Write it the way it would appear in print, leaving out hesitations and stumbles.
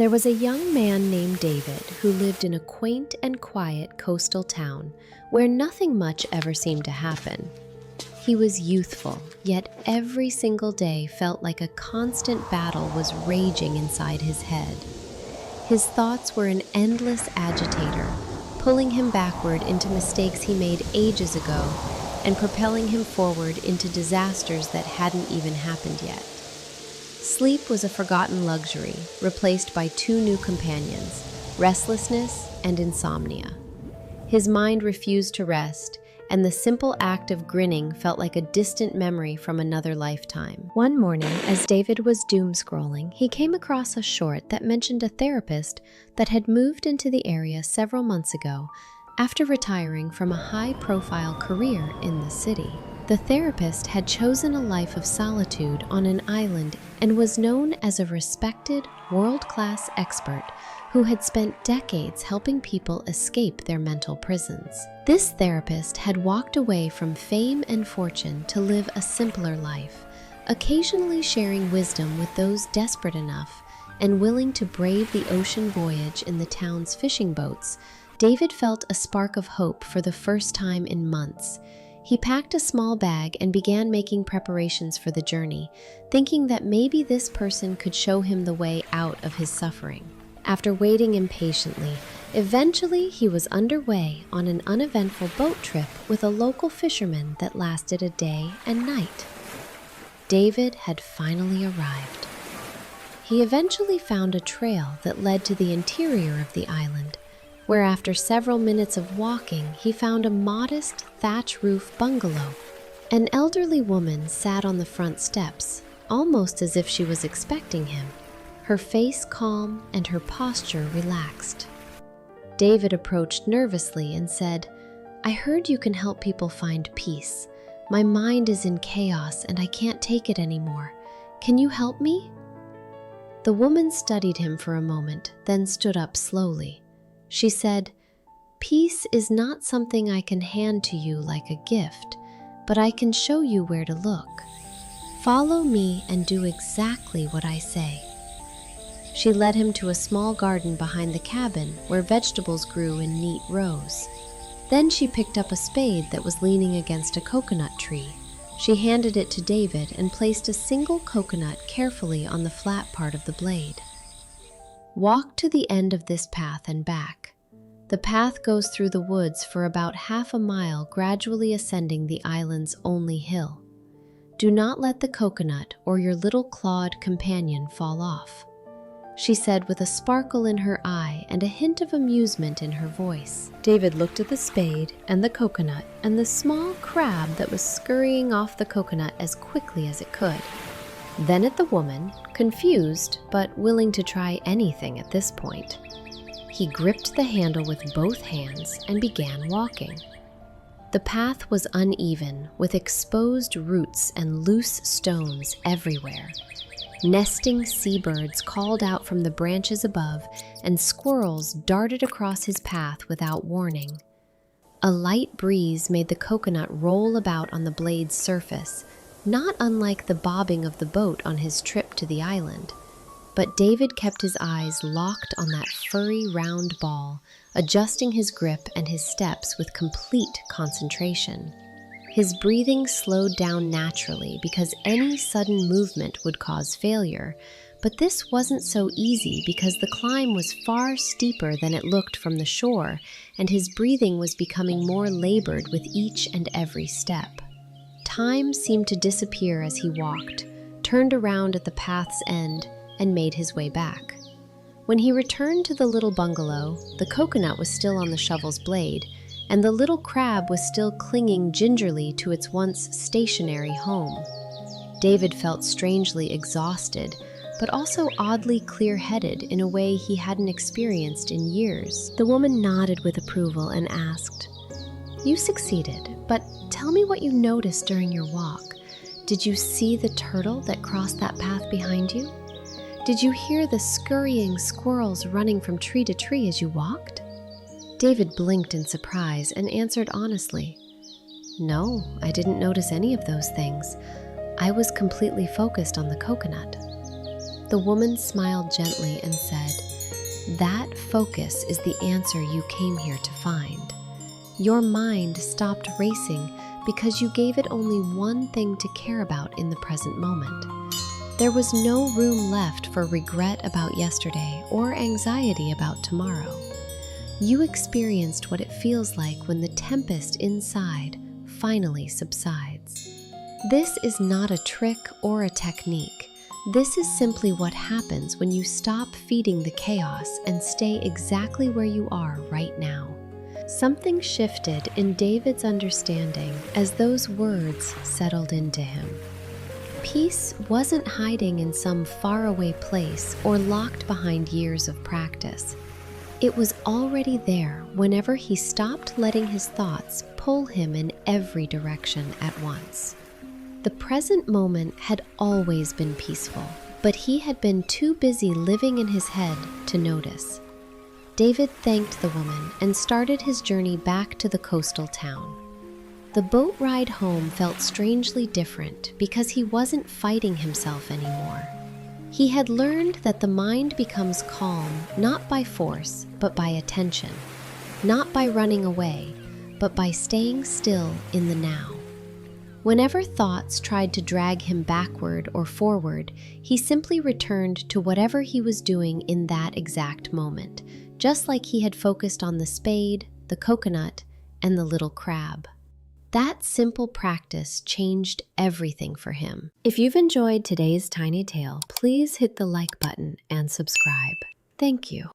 There was a young man named David who lived in a quaint and quiet coastal town where nothing much ever seemed to happen. He was youthful, yet every single day felt like a constant battle was raging inside his head. His thoughts were an endless agitator, pulling him backward into mistakes he made ages ago and propelling him forward into disasters that hadn't even happened yet. Sleep was a forgotten luxury, replaced by two new companions, restlessness and insomnia. His mind refused to rest, and the simple act of grinning felt like a distant memory from another lifetime. One morning, as David was doom-scrolling, he came across a short that mentioned a therapist that had moved into the area several months ago after retiring from a high-profile career in the city. The therapist had chosen a life of solitude on an island and was known as a respected, world-class expert who had spent decades helping people escape their mental prisons. This therapist had walked away from fame and fortune to live a simpler life, occasionally sharing wisdom with those desperate enough and willing to brave the ocean voyage in the town's fishing boats. David felt a spark of hope for the first time in months. He packed a small bag and began making preparations for the journey, thinking that maybe this person could show him the way out of his suffering. After waiting impatiently, eventually he was underway on an uneventful boat trip with a local fisherman that lasted a day and night. David had finally arrived. He eventually found a trail that led to the interior of the island, where after several minutes of walking, he found a modest thatch roof bungalow. An elderly woman sat on the front steps, almost as if she was expecting him, her face calm and her posture relaxed. David approached nervously and said, "I heard you can help people find peace. My mind is in chaos and I can't take it anymore. Can you help me?" The woman studied him for a moment, then stood up slowly. She said, "Peace is not something I can hand to you like a gift, but I can show you where to look. Follow me and do exactly what I say." She led him to a small garden behind the cabin where vegetables grew in neat rows. Then she picked up a spade that was leaning against a coconut tree. She handed it to David and placed a single coconut carefully on the flat part of the blade. "Walk to the end of this path and back. The path goes through the woods for about half a mile, gradually ascending the island's only hill. Do not let the coconut or your little clawed companion fall off," she said with a sparkle in her eye and a hint of amusement in her voice. David looked at the spade and the coconut and the small crab that was scurrying off the coconut as quickly as it could. Then at the woman, confused but willing to try anything at this point. He gripped the handle with both hands and began walking. The path was uneven, with exposed roots and loose stones everywhere. Nesting seabirds called out from the branches above, and squirrels darted across his path without warning. A light breeze made the coconut roll about on the blade's surface, not unlike the bobbing of the boat on his trip to the island. But David kept his eyes locked on that furry, round ball, adjusting his grip and his steps with complete concentration. His breathing slowed down naturally because any sudden movement would cause failure, but this wasn't so easy because the climb was far steeper than it looked from the shore, and his breathing was becoming more labored with each and every step. Time seemed to disappear as he walked, turned around at the path's end, and made his way back. When he returned to the little bungalow, the coconut was still on the shovel's blade, and the little crab was still clinging gingerly to its once stationary home. David felt strangely exhausted, but also oddly clear-headed in a way he hadn't experienced in years. The woman nodded with approval and asked, "You succeeded, but tell me what you noticed during your walk. Did you see the turtle that crossed that path behind you? Did you hear the scurrying squirrels running from tree to tree as you walked?" David blinked in surprise and answered honestly, "No, I didn't notice any of those things. I was completely focused on the coconut." The woman smiled gently and said, focus is the answer you came here to find. Your mind stopped racing because you gave it only one thing to care about in the present moment. There was no room left for regret about yesterday or anxiety about tomorrow. You experienced what it feels like when the tempest inside finally subsides. This is not a trick or a technique. This is simply what happens when you stop feeding the chaos and stay exactly where you are right now. Something shifted in David's understanding as those words settled into him. Peace wasn't hiding in some faraway place or locked behind years of practice. It was already there whenever he stopped letting his thoughts pull him in every direction at once. The present moment had always been peaceful, but he had been too busy living in his head to notice. David thanked the woman and started his journey back to the coastal town. The boat ride home felt strangely different because he wasn't fighting himself anymore. He had learned that the mind becomes calm not by force, but by attention, not by running away, but by staying still in the now. Whenever thoughts tried to drag him backward or forward, he simply returned to whatever he was doing in that exact moment, just like he had focused on the spade, the coconut, and the little crab. That simple practice changed everything for him. If you've enjoyed today's tiny tale, please hit the like button and subscribe. Thank you.